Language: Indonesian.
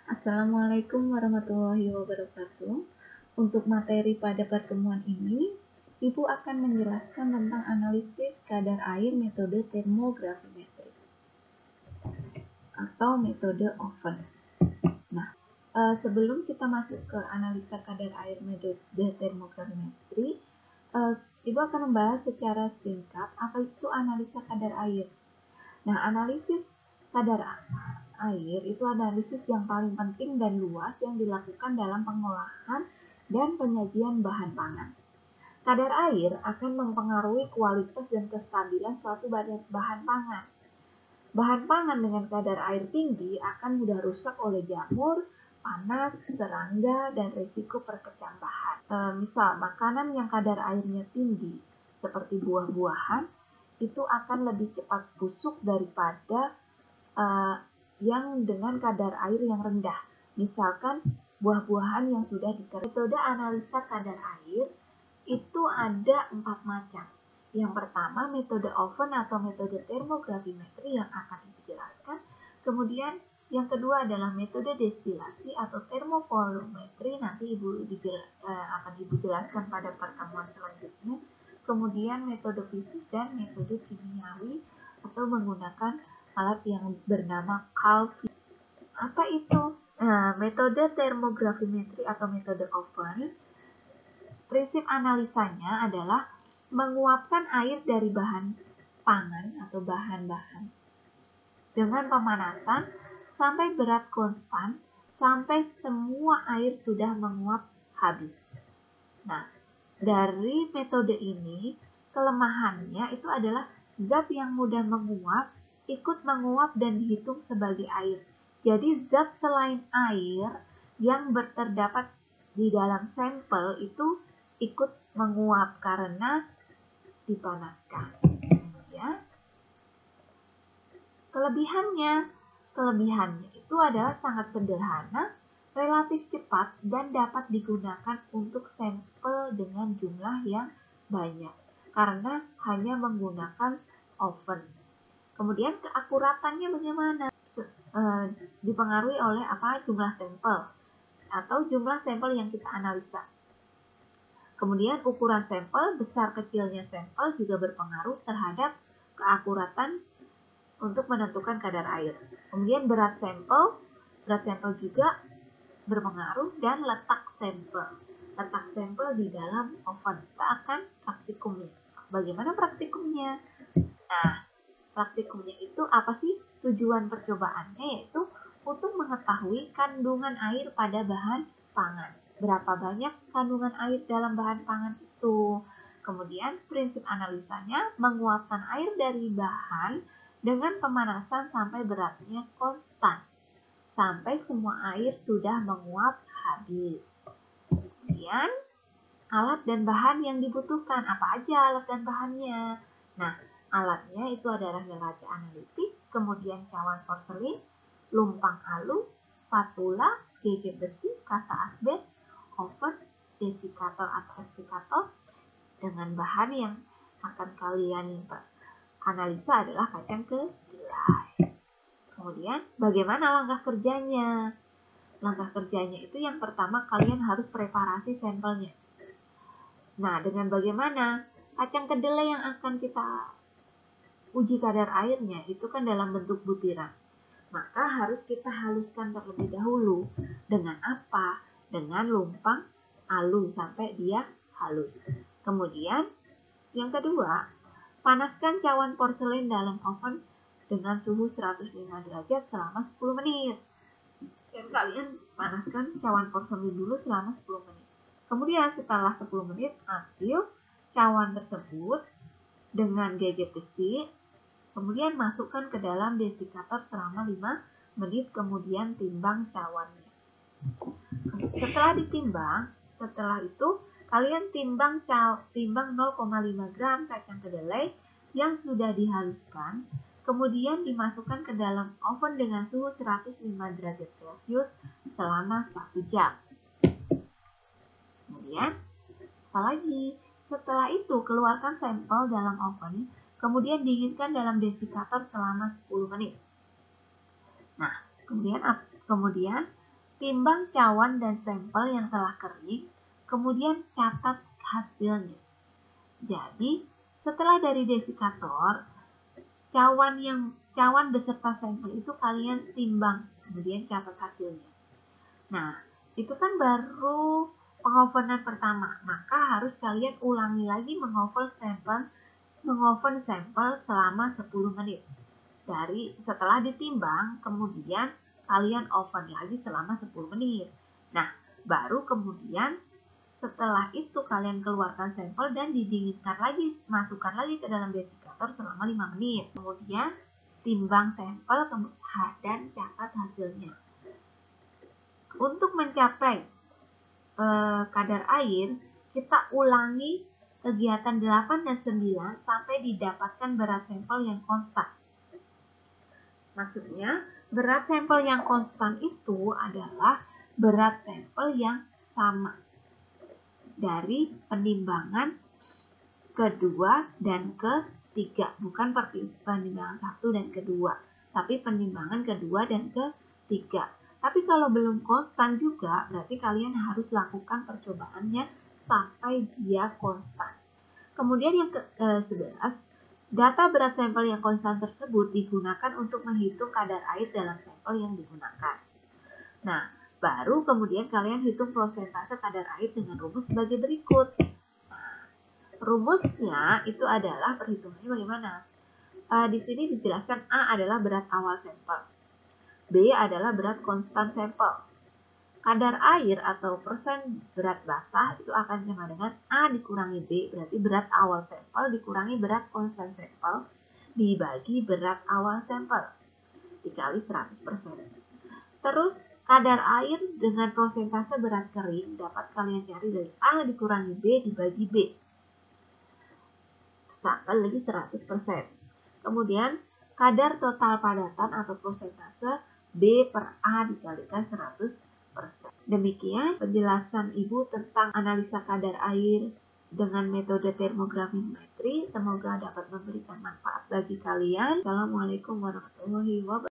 Assalamualaikum warahmatullahi wabarakatuh. Untuk materi pada pertemuan ini, Ibu akan menjelaskan tentang analisis kadar air metode termografimetri atau metode oven. Nah, sebelum kita masuk ke analisa kadar air metode termografimetri, Ibu akan membahas secara singkat apa itu analisa kadar air. Nah, analisis kadar air itu analisis yang paling penting dan luas yang dilakukan dalam pengolahan dan penyajian bahan pangan. Kadar air akan mempengaruhi kualitas dan kestabilan suatu bahan pangan. Bahan pangan dengan kadar air tinggi akan mudah rusak oleh jamur, panas, serangga, dan risiko perkecambahan. Misal, makanan yang kadar airnya tinggi, seperti buah-buahan, itu akan lebih cepat busuk daripada yang dengan kadar air yang rendah. Misalkan buah-buahan yang sudah dikeringkan. Metode analisa kadar air itu ada 4 macam. Yang pertama metode oven atau metode termografimetri yang akan dijelaskan. Kemudian yang kedua adalah metode destilasi atau termovolumetri, nanti akan Ibu jelaskan pada pertemuan selanjutnya. Kemudian metode fisik dan metode kimiawi atau menggunakan alat yang bernama Calvi. Apa itu? Metode termografimetri atau metode oven, prinsip analisanya adalah menguapkan air dari bahan pangan atau bahan-bahan dengan pemanasan sampai berat konstan sampai semua air sudah menguap habis. Nah, dari metode ini, kelemahannya itu adalah zat yang mudah menguap, ikut menguap dan dihitung sebagai air. Jadi zat selain air yang terdapat di dalam sampel itu ikut menguap karena dipanaskan. Ya. Kelebihannya itu adalah sangat sederhana, relatif cepat, dan dapat digunakan untuk sampel dengan jumlah yang banyak karena hanya menggunakan oven. Kemudian keakuratannya bagaimana? Dipengaruhi oleh jumlah sampel atau jumlah sampel yang kita analisa. Kemudian ukuran sampel, besar kecilnya sampel juga berpengaruh terhadap keakuratan untuk menentukan kadar air. Kemudian berat sampel juga berpengaruh, dan letak sampel di dalam oven. Kita akan praktikumnya. Bagaimana praktikumnya? Nah, praktikumnya itu apa sih? Tujuan percobaannya yaitu untuk mengetahui kandungan air pada bahan pangan. Berapa banyak kandungan air dalam bahan pangan itu? Kemudian prinsip analisanya menguapkan air dari bahan dengan pemanasan sampai beratnya konstan, sampai semua air sudah menguap habis. Kemudian, alat dan bahan yang dibutuhkan. Apa aja alat dan bahannya? Nah, alatnya itu adalah neraca analitik, kemudian cawan porselin, lumpang alu, spatula, gigi besi, kasa asbes, oven, desikator atau eksikator, dengan bahan yang akan kalian analisa adalah kacang kedelai. Kemudian, bagaimana langkah kerjanya? Langkah kerjanya itu yang pertama kalian harus preparasi sampelnya. Nah, dengan bagaimana? Kacang kedelai yang akan kita uji kadar airnya itu kan dalam bentuk butiran. Maka harus kita haluskan terlebih dahulu. Dengan apa? Dengan lumpang alu sampai dia halus. Kemudian, yang kedua, panaskan cawan porselin dalam oven dengan suhu 105 derajat selama 10 menit. Dan kalian panaskan cawan porselin dulu selama 10 menit. Kemudian setelah 10 menit, ambil cawan tersebut dengan gigi besi, kemudian masukkan ke dalam desikator selama 5 menit, kemudian timbang cawannya. Setelah itu kalian timbang 0,5 gram kacang kedelai yang sudah dihaluskan, kemudian dimasukkan ke dalam oven dengan suhu 105 derajat Celcius selama 1 jam. Kemudian, setelah itu keluarkan sampel dalam oven, kemudian dinginkan dalam desikator selama 10 menit. Nah, kemudian Timbang cawan dan sampel yang telah kering, kemudian catat hasilnya. Jadi, setelah dari desikator, cawan beserta sampel itu kalian timbang, kemudian catat hasilnya. Nah, itu kan baru pengovenan pertama, maka harus kalian ulangi lagi mengoven sampel selama 10 menit. Setelah ditimbang, kemudian kalian oven lagi selama 10 menit. Nah, baru kemudian setelah itu kalian keluarkan sampel dan didinginkan lagi, masukkan lagi ke dalam desikator selama 5 menit. Kemudian timbang sampel dan catat hasilnya. Untuk mencapai kadar air, kita ulangi kegiatan 8 dan 9 sampai didapatkan berat sampel yang konstan. Maksudnya, berat sampel yang konstan itu adalah berat sampel yang sama dari penimbangan kedua dan ketiga. Bukan penimbangan 1 dan kedua, tapi penimbangan kedua dan ketiga. Tapi kalau belum konstan juga, berarti kalian harus lakukan percobaannya sampai dia konstan. Kemudian yang ke-11, data berat sampel yang konstan tersebut digunakan untuk menghitung kadar air dalam sampel yang digunakan. Nah, baru kemudian kalian hitung prosentase kadar air dengan rumus sebagai berikut. Rumusnya itu adalah perhitungannya bagaimana? Di sini dijelaskan A adalah berat awal sampel, B adalah berat konstan sampel. Kadar air atau persen berat basah itu akan sama dengan A dikurangi B, berarti berat awal sampel dikurangi berat konstan sampel dibagi berat awal sampel dikali 100%. Terus kadar air dengan prosentase berat kering dapat kalian cari dari A dikurangi B dibagi B sampai lagi 100%. Kemudian kadar total padatan atau prosentase B per A dikalikan 100%. Demikian penjelasan Ibu tentang analisa kadar air dengan metode termografimetri. Semoga dapat memberikan manfaat bagi kalian. Assalamualaikum warahmatullahi wabarakatuh.